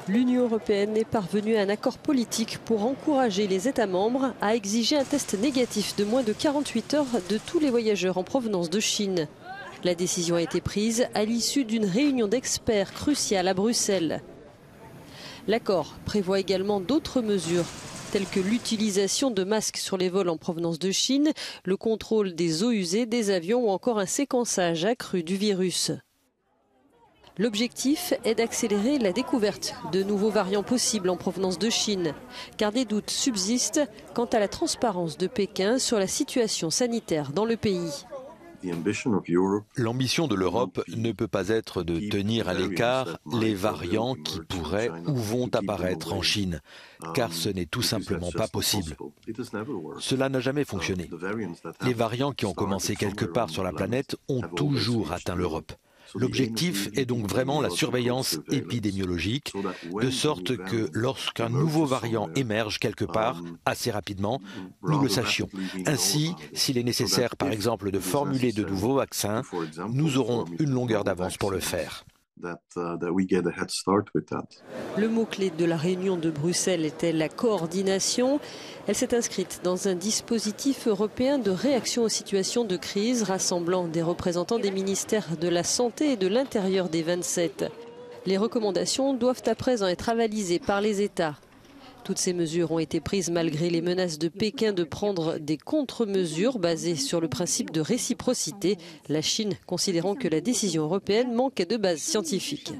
L'Union européenne est parvenue à un accord politique pour encourager les États membres à exiger un test négatif de moins de 48 heures de tous les voyageurs en provenance de Chine. La décision a été prise à l'issue d'une réunion d'experts cruciale à Bruxelles. L'accord prévoit également d'autres mesures, telles que l'utilisation de masques sur les vols en provenance de Chine, le contrôle des eaux usées des avions ou encore un séquençage accru du virus. L'objectif est d'accélérer la découverte de nouveaux variants possibles en provenance de Chine, car des doutes subsistent quant à la transparence de Pékin sur la situation sanitaire dans le pays. L'ambition de l'Europe ne peut pas être de tenir à l'écart les variants qui pourraient ou vont apparaître en Chine, car ce n'est tout simplement pas possible. Cela n'a jamais fonctionné. Les variants qui ont commencé quelque part sur la planète ont toujours atteint l'Europe. L'objectif est donc vraiment la surveillance épidémiologique, de sorte que lorsqu'un nouveau variant émerge quelque part, assez rapidement, nous le sachions. Ainsi, s'il est nécessaire par exemple de formuler de nouveaux vaccins, nous aurons une longueur d'avance pour le faire. Le mot-clé de la réunion de Bruxelles était la coordination. Elle s'est inscrite dans un dispositif européen de réaction aux situations de crise rassemblant des représentants des ministères de la Santé et de l'Intérieur des 27. Les recommandations doivent à présent être avalisées par les États. Toutes ces mesures ont été prises malgré les menaces de Pékin de prendre des contre-mesures basées sur le principe de réciprocité, la Chine considérant que la décision européenne manquait de base scientifique.